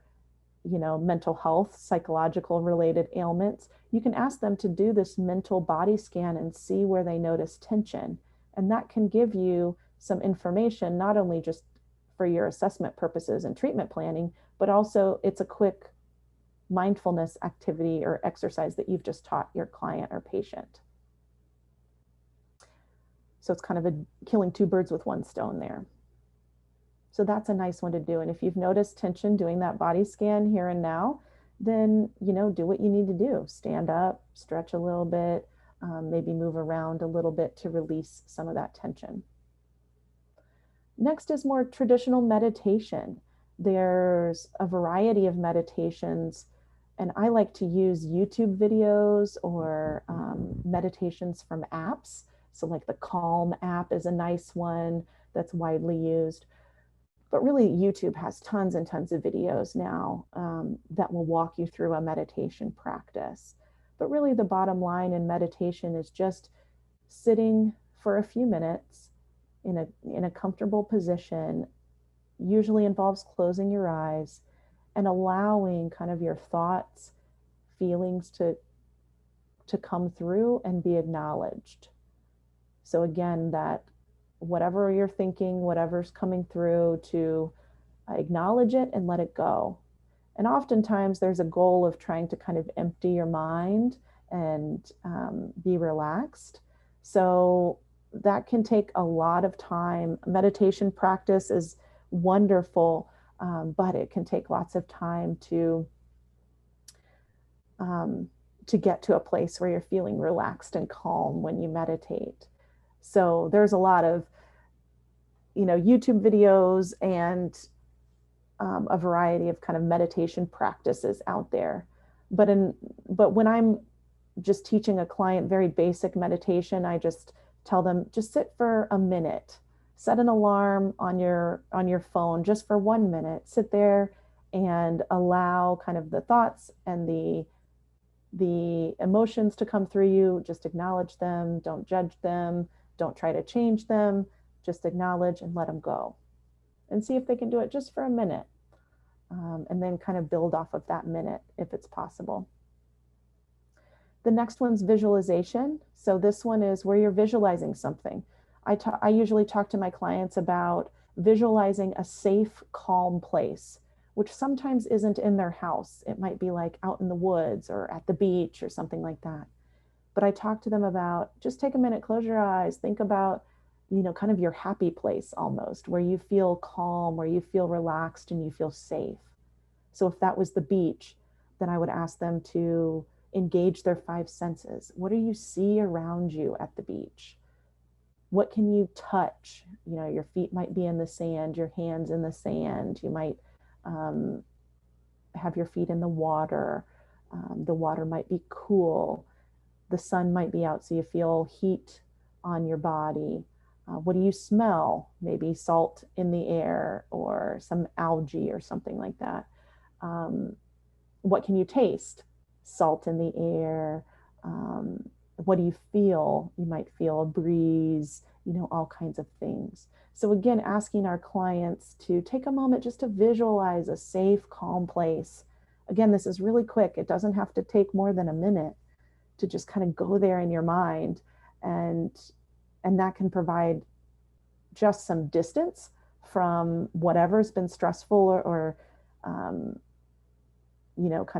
mental health, psychological related ailments, you can ask them to do this mental body scan and see where they notice tension. And that can give you some information, not only just for your assessment purposes and treatment planning, but also it's a quick mindfulness activity or exercise that you've just taught your client or patient. So it's kind of killing two birds with one stone there. So that's a nice one to do. And if you've noticed tension doing that body scan here and now, then, do what you need to do. Stand up, stretch a little bit, maybe move around a little bit to release some of that tension. Next is more traditional meditation. There's a variety of meditations, and I like to use YouTube videos or meditations from apps. So like the Calm app is a nice one that's widely used. But really, YouTube has tons and tons of videos now that will walk you through a meditation practice. But really, the bottom line in meditation is just sitting for a few minutes in a comfortable position. Usually involves closing your eyes and allowing kind of your thoughts, feelings to come through and be acknowledged. So again, that whatever you're thinking, whatever's coming through, to acknowledge it and let it go. And oftentimes there's a goal of trying to kind of empty your mind and be relaxed. So that can take a lot of time. Meditation practice is wonderful, but it can take lots of time to get to a place where you're feeling relaxed and calm when you meditate. So there's a lot of, YouTube videos and a variety of kind of meditation practices out there. But when I'm just teaching a client very basic meditation, I just tell them, just sit for a minute, set an alarm on your phone just for 1 minute, sit there and allow kind of the thoughts and the emotions to come through you. Just acknowledge them, don't judge them, don't try to change them, just acknowledge and let them go. And see if they can do it just for a minute. And then kind of build off of that minute if it's possible. The next one's visualization. So this one is where you're visualizing something. I usually talk to my clients about visualizing a safe, calm place, which sometimes isn't in their house. It might be like out in the woods or at the beach or something like that. But I talk to them about, just take a minute, close your eyes, think about, kind of your happy place almost, where you feel calm, where you feel relaxed and you feel safe. So if that was the beach, then I would ask them to engage their 5 senses. What do you see around you at the beach? What can you touch? Your feet might be in the sand, your hands in the sand. You might have your feet in the water. The water might be cool. The sun might be out, so you feel heat on your body. What do you smell? Maybe salt in the air or some algae or something like that. What can you taste? Salt in the air. What do you feel? You might feel a breeze, all kinds of things. So again, asking our clients to take a moment just to visualize a safe, calm place. Again, this is really quick. It doesn't have to take more than a minute to just kind of go there in your mind. And that can provide just some distance from whatever's been stressful or kind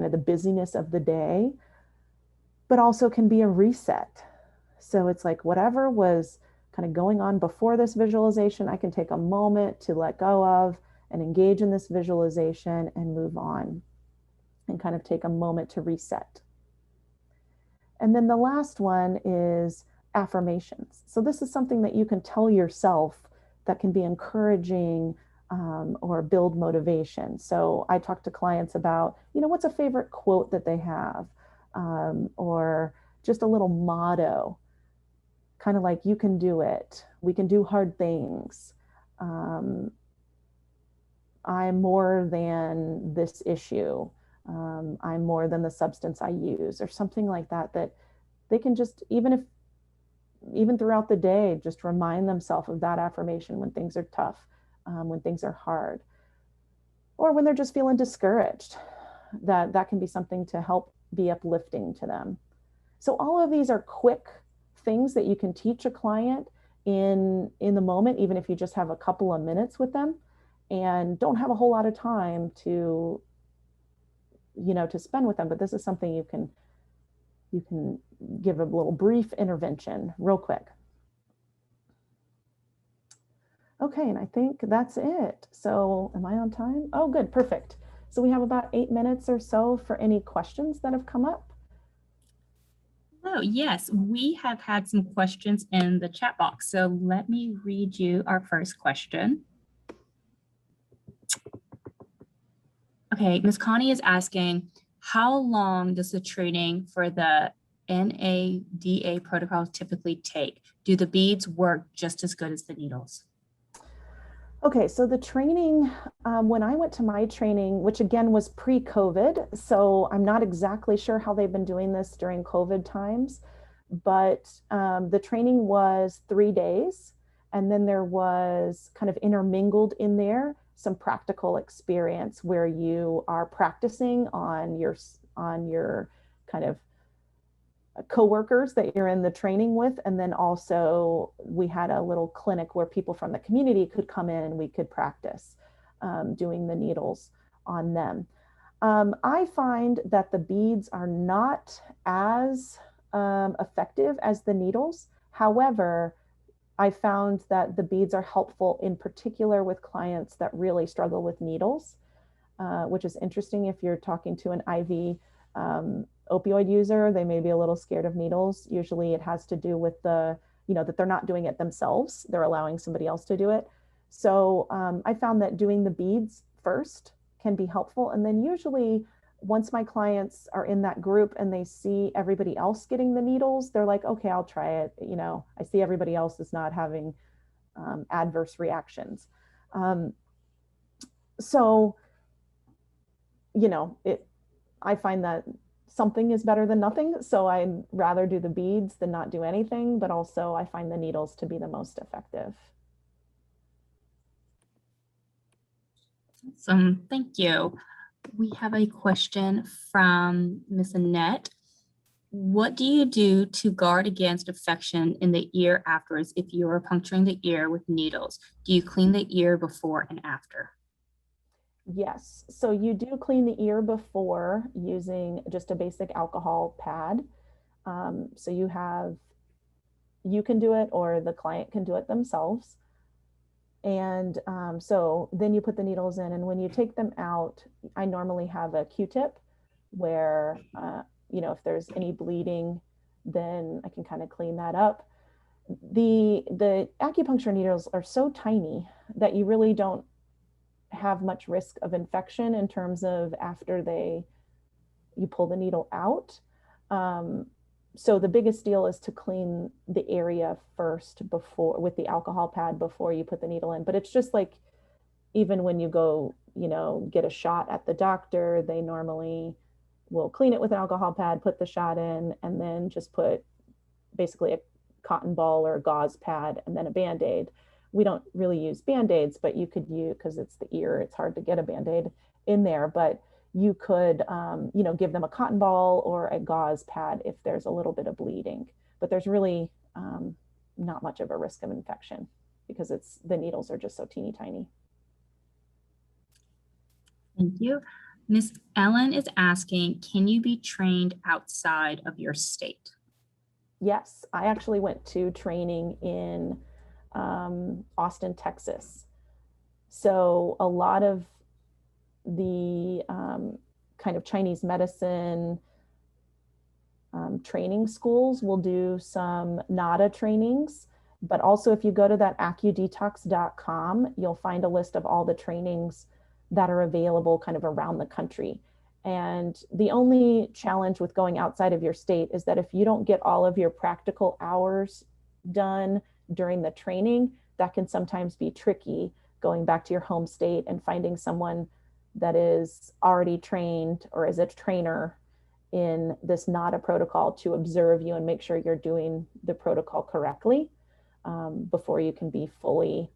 of the busyness of the day, but also can be a reset. So it's like whatever was kind of going on before this visualization, I can take a moment to let go of and engage in this visualization and move on and kind of take a moment to reset. And then the last one is affirmations. So this is something that you can tell yourself that can be encouraging or build motivation. So I talk to clients about, what's a favorite quote that they have, or just a little motto, kind of like, you can do it. We can do hard things. I'm more than this issue. I'm more than the substance I use, or something like that, that they can just, even throughout the day, just remind themselves of that affirmation when things are tough, when things are hard, or when they're just feeling discouraged, that can be something to help be uplifting to them. So all of these are quick things that you can teach a client in the moment, even if you just have a couple of minutes with them and don't have a whole lot of time to spend with them. But this is something you can give a little brief intervention real quick. Okay, and I think that's it. So am I on time? Oh, good, perfect. So we have about 8 minutes or so for any questions that have come up. Oh, yes, we have had some questions in the chat box. So let me read you our first question. Okay, Ms. Connie is asking, how long does the training for the NADA protocol typically take? Do the beads work just as good as the needles? Okay, so the training, when I went to my training, which again was pre-COVID, so I'm not exactly sure how they've been doing this during COVID times, but the training was 3 days, and then there was kind of intermingled in there some practical experience where you are practicing on your kind of coworkers that you're in the training with. And then also we had a little clinic where people from the community could come in and we could practice doing the needles on them. I find that the beads are not as effective as the needles. However, I found that the beads are helpful in particular with clients that really struggle with needles, which is interesting. If you're talking to an IV opioid user, they may be a little scared of needles. Usually it has to do with that they're not doing it themselves. They're allowing somebody else to do it. So I found that doing the beads first can be helpful. And then usually once my clients are in that group and they see everybody else getting the needles, they're like, okay, I'll try it. I see everybody else is not having adverse reactions. I find that something is better than nothing. So I'd rather do the beads than not do anything, but also I find the needles to be the most effective. Awesome, thank you. We have a question from Ms. Annette. What do you do to guard against infection in the ear afterwards if you are puncturing the ear with needles? Do you clean the ear before and after? Yes, so you do clean the ear before using just a basic alcohol pad. So you can do it or the client can do it themselves. And so then you put the needles in, and when you take them out, I normally have a Q-tip where, if there's any bleeding, then I can kind of clean that up. The acupuncture needles are so tiny that you really don't have much risk of infection in terms of after you pull the needle out. So the biggest deal is to clean the area first with the alcohol pad before you put the needle in. But it's just like, even when you go, get a shot at the doctor, they normally will clean it with an alcohol pad, put the shot in, and then just put basically a cotton ball or a gauze pad and then a Band-Aid. We don't really use Band-Aids, but you could use, because it's the ear, it's hard to get a Band-Aid in there, but you could, give them a cotton ball or a gauze pad if there's a little bit of bleeding. But there's really not much of a risk of infection because the needles are just so teeny tiny. Thank you. Ms. Ellen is asking, can you be trained outside of your state? Yes, I actually went to training in Austin, Texas. So a lot of the kind of Chinese medicine training schools will do some NADA trainings. But also, if you go to that acudetox.com, you'll find a list of all the trainings that are available kind of around the country. And the only challenge with going outside of your state is that if you don't get all of your practical hours done during the training, that can sometimes be tricky going back to your home state and finding someone that is already trained or is a trainer in this NADA protocol to observe you and make sure you're doing the protocol correctly before you can be fully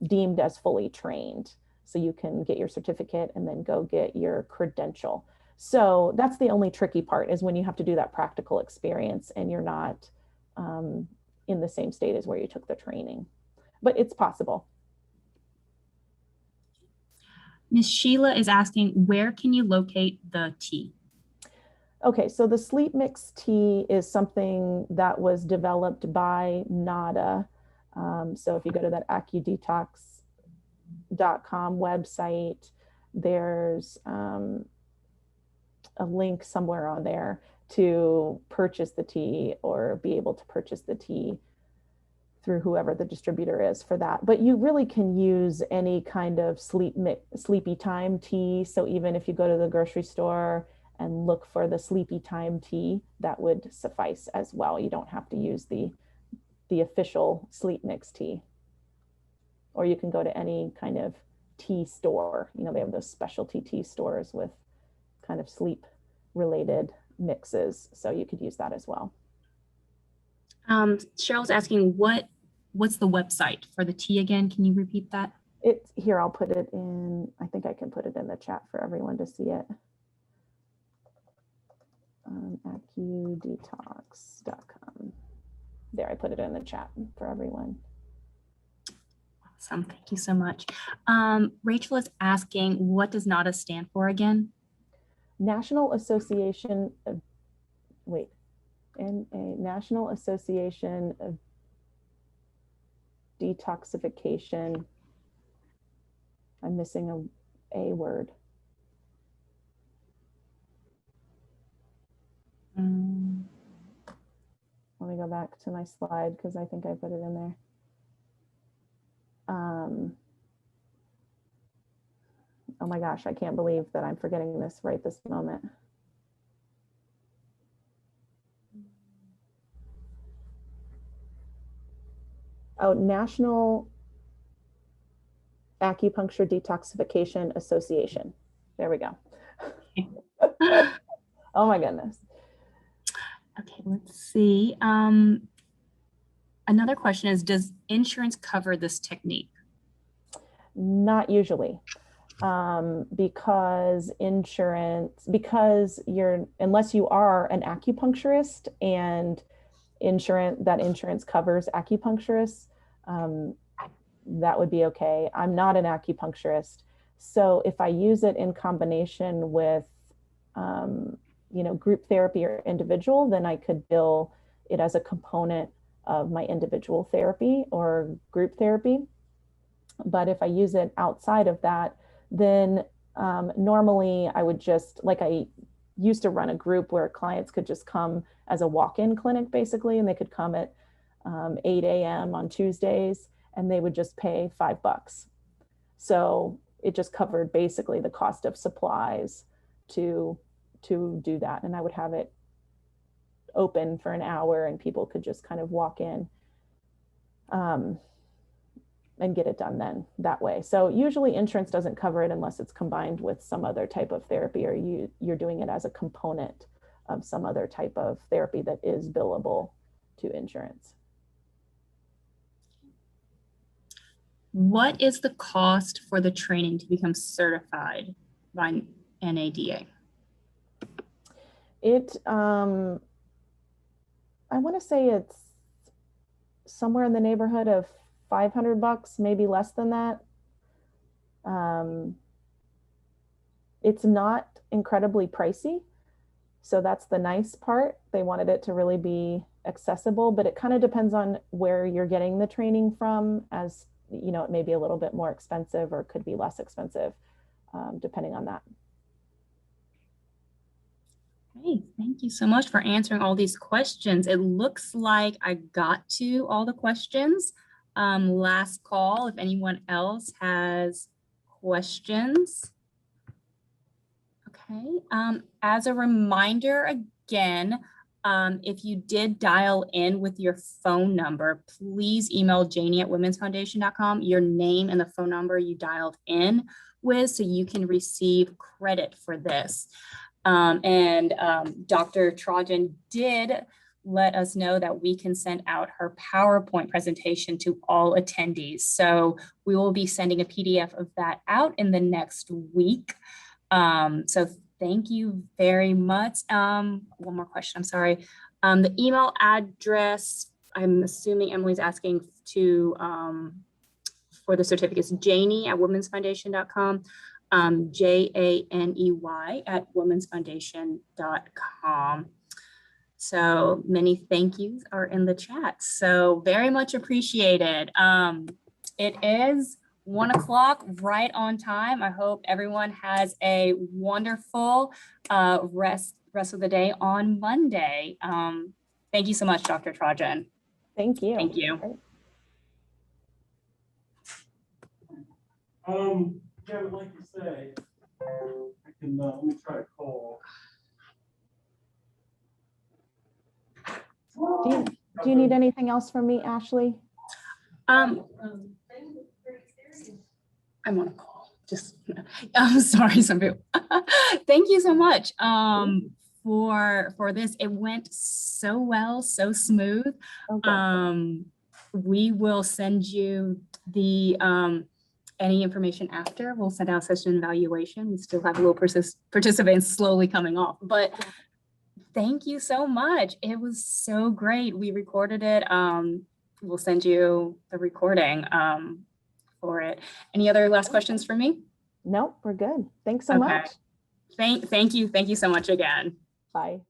deemed as fully trained. So you can get your certificate and then go get your credential. So that's the only tricky part, is when you have to do that practical experience and you're not in the same state as where you took the training. But it's possible. Ms. Sheila is asking, where can you locate the tea? Okay, so the sleep mix tea is something that was developed by NADA. So if you go to that acudetox.com website, there's a link somewhere on there to purchase the tea or be able to purchase the tea through whoever the distributor is for that. But you really can use any kind of sleepy time tea. So even if you go to the grocery store and look for the sleepy time tea, that would suffice as well. You don't have to use the official sleep mix tea. Or you can go to any kind of tea store. You know, they have those specialty tea stores with kind of sleep related mixes. So you could use that as well. Cheryl's asking, what's the website for the tea again? Can you repeat that? It's here, I'll put it in, I think I can put it in the chat for everyone to see it. Acudetox.com. There, I put it in the chat for everyone. Awesome, thank you so much. Rachel is asking, what does NADA stand for again? National Association of, National Association of Detoxification. I'm missing a word. Let me go back to my slide because I think I put it in there. Oh my gosh, I can't believe that I'm forgetting this right this moment. Oh, National Acupuncture Detoxification Association. There we go. Oh my goodness. Okay, let's see. Another question is, does insurance cover this technique? Not usually. Because unless you are an acupuncturist and that insurance covers acupuncturists, that would be okay. I'm not an acupuncturist. So if I use it in combination with, group therapy or individual, then I could bill it as a component of my individual therapy or group therapy. But if I use it outside of that, then normally I would just, like I used to run a group where clients could just come as a walk-in clinic basically, and they could come at 8 a.m. on Tuesdays and they would just pay $5. So it just covered basically the cost of supplies to do that. And I would have it open for an hour and people could just kind of walk in and get it done then that way. So usually insurance doesn't cover it unless it's combined with some other type of therapy, or you're doing it as a component of some other type of therapy that is billable to insurance. What is the cost for the training to become certified by NADA? I want to say it's somewhere in the neighborhood of $500, maybe less than that. It's not incredibly pricey. So that's the nice part. They wanted it to really be accessible, but it kind of depends on where you're getting the training from, as you know, it may be a little bit more expensive or could be less expensive, depending on that. Hey, thank you so much for answering all these questions. It looks like I got to all the questions. Last call, if anyone else has questions. Okay, as a reminder again, if you did dial in with your phone number, please email Janie@womensfoundation.com, your name and the phone number you dialed in with, so you can receive credit for this. Dr. Trogden did let us know that we can send out her PowerPoint presentation to all attendees. So we will be sending a PDF of that out in the next week. So thank you very much. One more question, I'm sorry. The email address, I'm assuming Emily's asking to, for the certificates, Janie@womensfoundation.com, JANEY@womensfoundation.com. So many thank yous are in the chat. So very much appreciated. It is 1 o'clock, right on time. I hope everyone has a wonderful rest of the day on Monday. Thank you so much, Dr. Trogden. Thank you. Thank you. Yeah, I would like to say, I can, let me try to call. Do you need anything else from me, Ashley? I'm on a call. Just, I'm sorry, some people. Thank you so much for this. It went so well, so smooth. Okay. We will send you the any information after. We'll send out session evaluation. We still have a little participants slowly coming off, but thank you so much. It was so great. We recorded it. We'll send you the recording for it. Any other last questions for me? Nope, we're good. Thanks so much. Thank you. Thank you so much again. Bye.